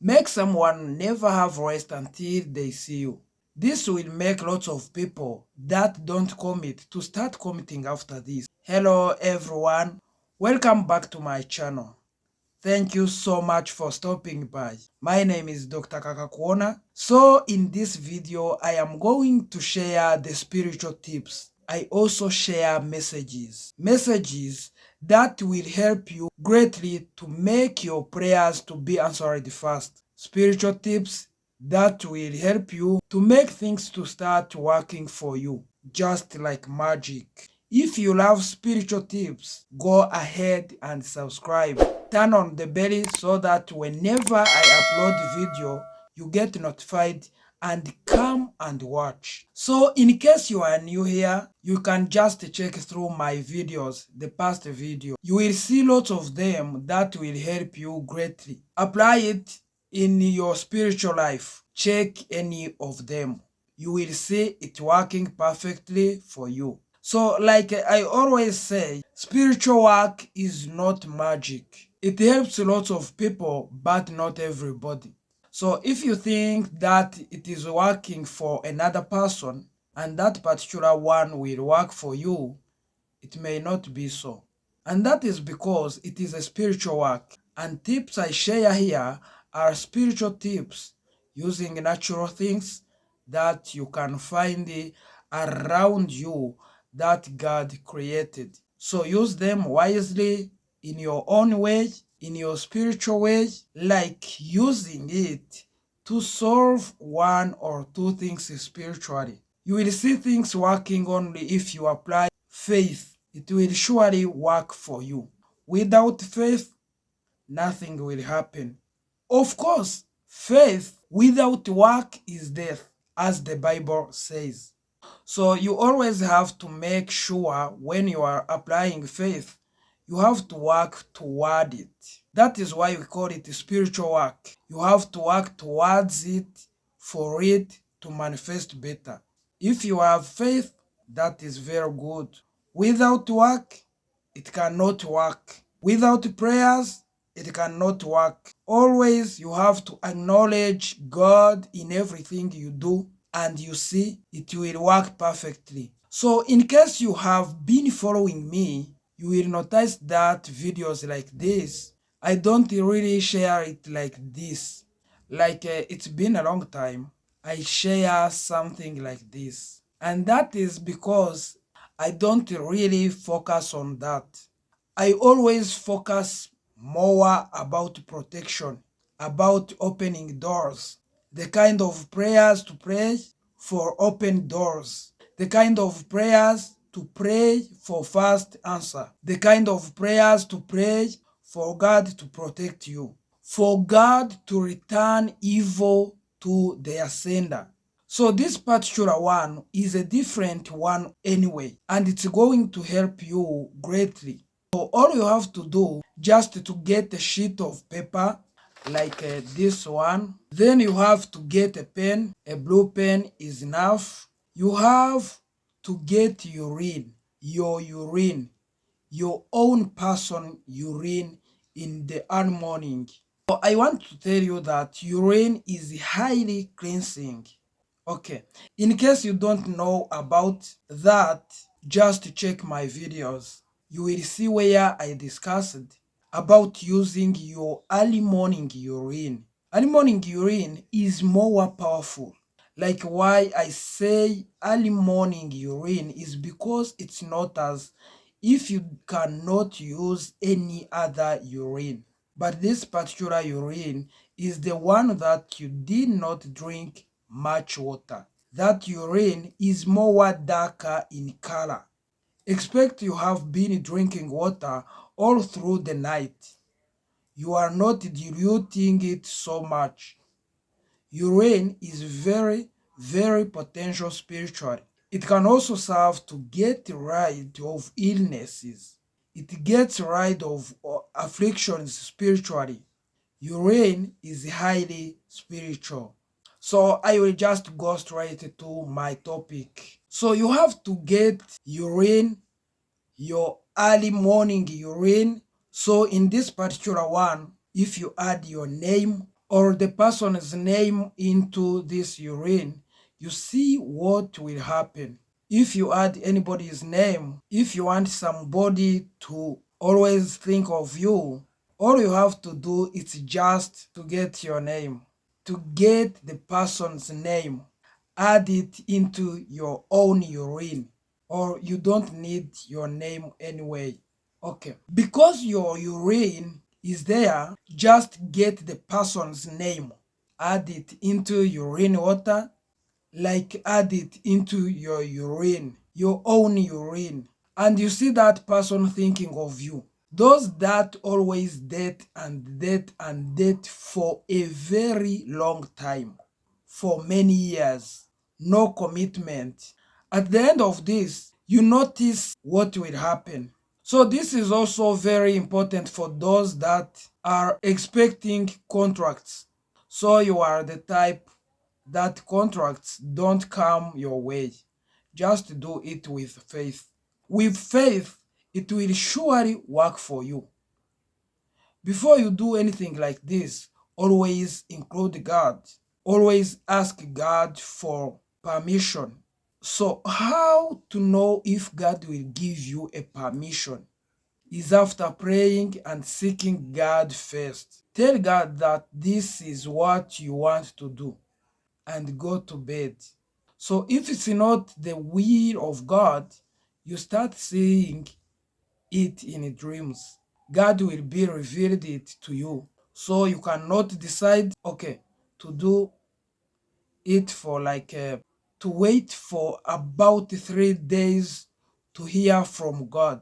Make someone never have rest until they see you. This will make lots of people that don't commit to start committing after this. Hello everyone, welcome back to my channel. Thank you so much for stopping by. My name is Dr. Kakakuona. So in this video, I am going to share the spiritual tips. I also share messages that will help you greatly to make your prayers to be answered fast. Spiritual tips that will help you to make things to start working for you, just like magic. If you love spiritual tips, go ahead and subscribe. Turn on the bell so that whenever I upload video, you get notified and come and watch. So in case you are new here, you can just check through my videos, the past video. You will see lots of them that will help you greatly. Apply it in your spiritual life. Check any of them. You will see it working perfectly for you. So like I always say, spiritual work is not magic. It helps lots of people, but not everybody. So if you think that it is working for another person and that particular one will work for you, it may not be so. And that is because it is a spiritual work. And tips I share here are spiritual tips using natural things that you can find around you that God created. So use them wisely in your own way, in your spiritual way, like using it to solve one or two things spiritually. You will see things working only if you apply faith. It will surely work for you. Without faith, nothing will happen. Of course, faith without work is death, as the Bible says. So you always have to make sure when you are applying faith, you have to work toward it. That is why we call it spiritual work. You have to work towards it for it to manifest better. If you have faith, that is very good. Without work, it cannot work. Without prayers, it cannot work. Always you have to acknowledge God in everything you do, and you see it will work perfectly. So in case you have been following me, you will notice that videos like this, I don't really share it like this. Like it's been a long time I share something like this. And that is because I don't really focus on that. I always focus more about protection, about opening doors, the kind of prayers to pray for open doors, the kind of prayers to pray for fast answer, the kind of prayers to pray for God to protect you, for God to return evil to their sender. So this particular one is a different one anyway, and it's going to help you greatly. So all you have to do just to get a sheet of paper like this one. Then you have to get a pen. A blue pen is enough. You have to get urine, your own person urine in the early morning. So I want to tell you that urine is highly cleansing. Okay, in case you don't know about that, just check my videos. You will see where I discussed about using your early morning urine. Early morning urine is more powerful. Like why I say early morning urine is because it's not as if you cannot use any other urine. But this particular urine is the one that you did not drink much water. That urine is more darker in color. Expect you have been drinking water all through the night. You are not diluting it so much. Urine is very potential spiritually. It can also serve to get rid of illnesses. It gets rid of afflictions spiritually. Urine is highly spiritual. So I will just go straight to my topic. So you have to get urine, your early morning urine. So in this particular one, if you add your name, or the person's name into this urine, you see what will happen. If you add anybody's name, if you want somebody to always think of you, all you have to do is just to get your name, to get the person's name, add it into your own urine, or you don't need your name anyway. Okay, because your urine is there, just get the person's name, add it into urine water, like add it into your urine, your own urine, and you see that person thinking of you. Those that always date and date and date for a very long time, for many years, no commitment. At the end of this, you notice what will happen. So this is also very important for those that are expecting contracts. So you are the type that contracts don't come your way. Just do it with faith. With faith, it will surely work for you. Before you do anything like this, always include God. Always ask God for permission. So, how to know if God will give you a permission? Is after praying and seeking God first. Tell God that this is what you want to do and go to bed. So if it's not the will of God, you start seeing it in dreams. God will be revealed it to you. So you cannot decide, okay, to do it for to wait for about 3 days to hear from God.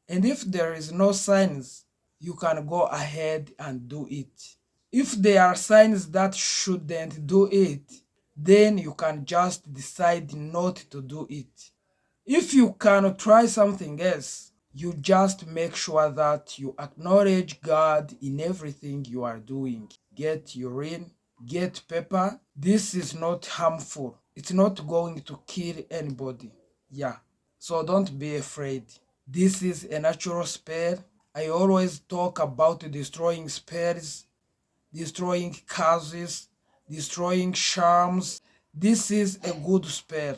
And if there is no signs, you can go ahead and do it. If there are signs that shouldn't do it, then you can just decide not to do it. If you can try something else, you just make sure that you acknowledge God in everything you are doing. Get urine, get pepper. This is not harmful. It's not going to kill anybody. Yeah. So don't be afraid. This is a natural spell. I always talk about destroying spells, destroying curses, destroying charms. This is a good spell.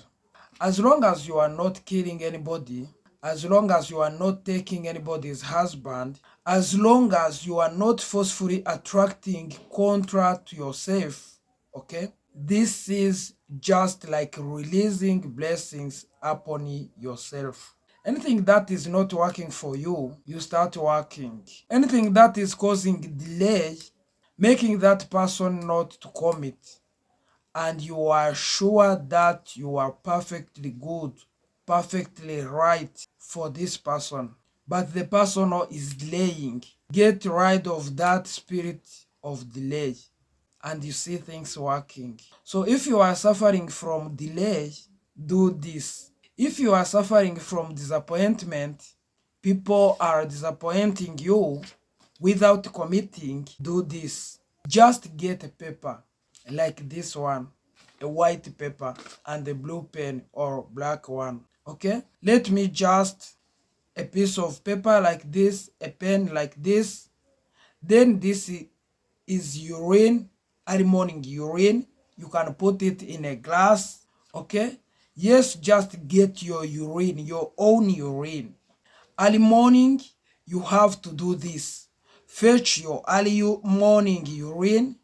As long as you are not killing anybody, as long as you are not taking anybody's husband, as long as you are not forcefully attracting contra to yourself, okay? This is just like releasing blessings upon yourself. Anything that is not working for you, you start working. Anything that is causing delay, making that person not to commit, and you are sure that you are perfectly good, perfectly right for this person, but the person is delaying, get rid of that spirit of delay and you see things working. So if you are suffering from delay, do this. If you are suffering from disappointment, people are disappointing you without committing, do this. Just get a paper like this one, a white paper and a blue pen or black one. Okay, let me just a piece of paper like this, a pen like this, then this is urine, early morning urine. You can put it in a glass. Okay, yes, just get your urine, your own urine. Early morning you have to do this. Fetch your early morning urine.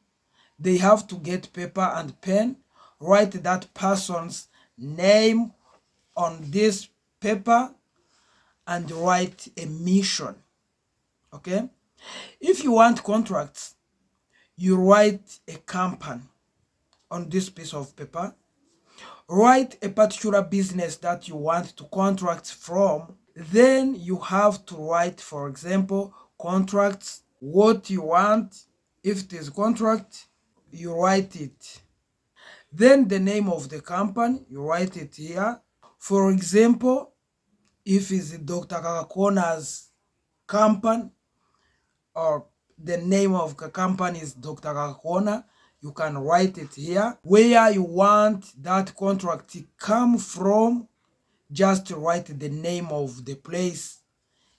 They have to get paper and pen, write that person's name on this paper and write a mission. Okay, if you want contracts, you write a company on this piece of paper. Write a particular business that you want to contract from. Then you have to write, for example, contracts, what you want. If it is contract, you write it. Then the name of the company, you write it here. For example, if it's Dr. Kakakona's company, or the name of the company is Dr. Kakona, you can write it here. Where you want that contract to come from, just write the name of the place.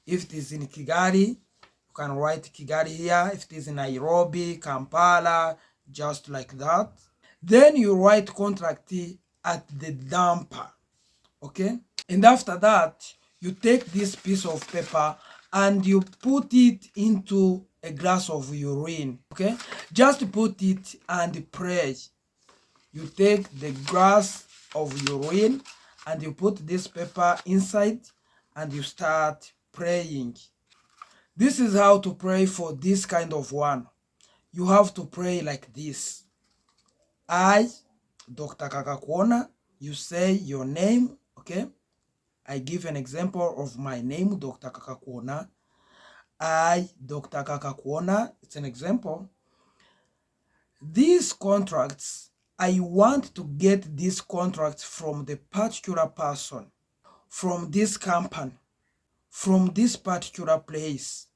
If it is in Kigali, you can write Kigali here. If it is in Nairobi, Kampala, just like that. Then you write contract at the damper, okay? And after that, you take this piece of paper and you put it into a glass of urine, okay? Just put it and pray. You take the glass of urine and you put this paper inside and you start praying. This is how to pray for this kind of one. You have to pray like this. I, Dr. Kakakuona, you say your name, okay? I give an example of my name, Dr. Kakakuona. I, Dr. Kakakuona, it's an example. These contracts, I want to get these contracts from the particular person, from this company, from this particular place.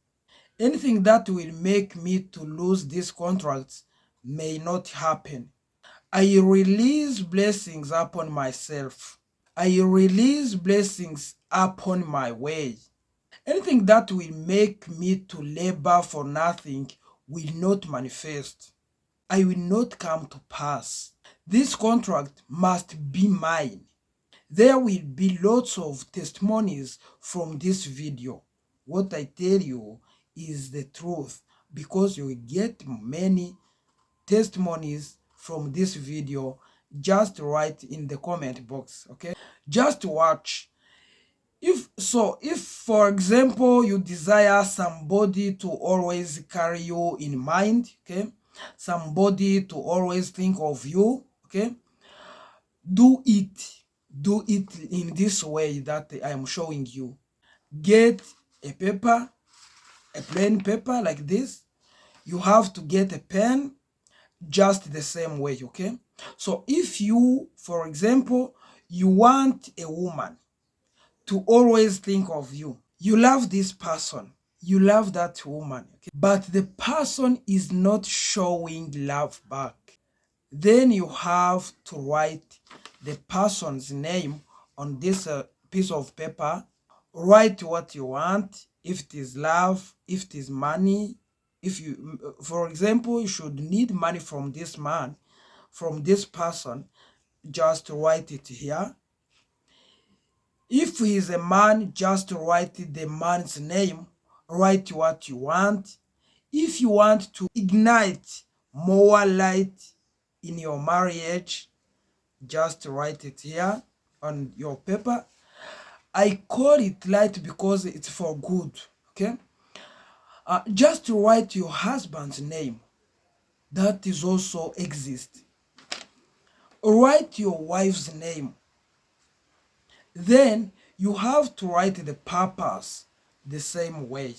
Anything that will make me to lose these contracts may not happen. I release blessings upon myself. I release blessings upon my way. Anything that will make me to labor for nothing will not manifest. I will not come to pass. This contract must be mine. There will be lots of testimonies from this video. What I tell you is the truth, because you will get many testimonies from this video. Just write in the comment box, okay? Just watch. If for example you desire somebody to always carry you in mind, okay, somebody to always think of you, okay, do it in this way that I am showing you. Get a paper, a plain paper like this. You have to get a pen just the same way, okay? So if you, for example, you want a woman to always think of you, you love this person, you love that woman, okay? But the person is not showing love back, then you have to write the person's name on this piece of paper. Write what you want, if it is love, if it is money. If you, for example, you should need money from this man, from this person, just write it here. If he is a man, just write the man's name. Write what you want. If you want to ignite more light in your marriage, just write it here on your paper. I call it light because it's for good, okay? Just write your husband's name. That is also exist. Write your wife's name. Then you have to write the purpose the same way.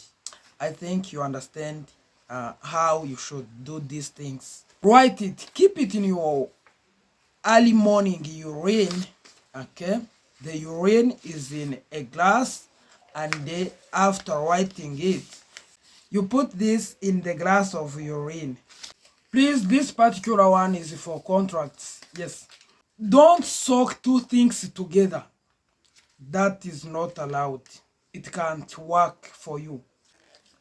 I think you understand how you should do these things. Write it, keep it in your early morning urine, okay? The urine is in a glass, and then after writing it, you put this in the glass of urine. Please, this particular one is for contracts. Yes. Don't soak two things together. That is not allowed. It can't work for you.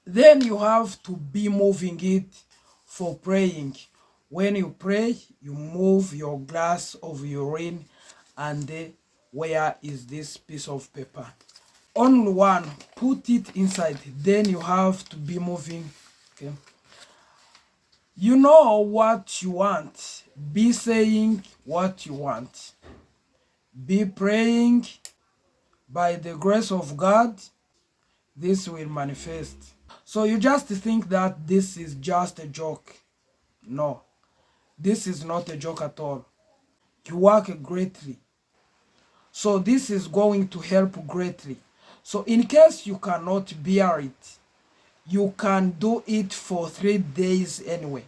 Then you have to be moving it for praying. When you pray, you move your glass of urine, and where is this piece of paper? On one, put it inside. Then you have to be moving, okay? You know what you want. Be saying what you want. Be praying. By the grace of God, this will manifest. So you just think that this is just a joke. No, this is not a joke at all. You work greatly. So this is going to help greatly. So in case you cannot bear it, you can do it for 3 days anyway.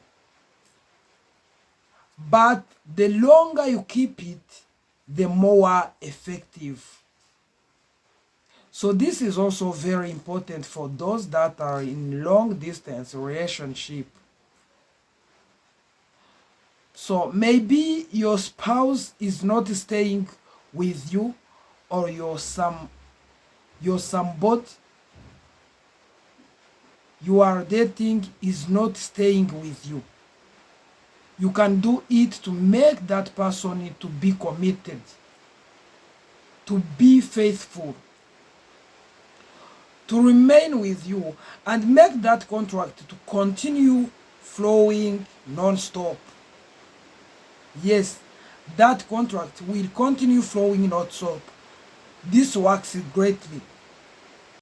But the longer you keep it, the more effective. So this is also very important for those that are in long distance relationship. So maybe your spouse is not staying with you, or your somebody you are dating is not staying with you. You can do it to make that person to be committed, to be faithful, to remain with you, and make that contract to continue flowing non-stop. Yes, that contract will continue flowing non-stop. This works greatly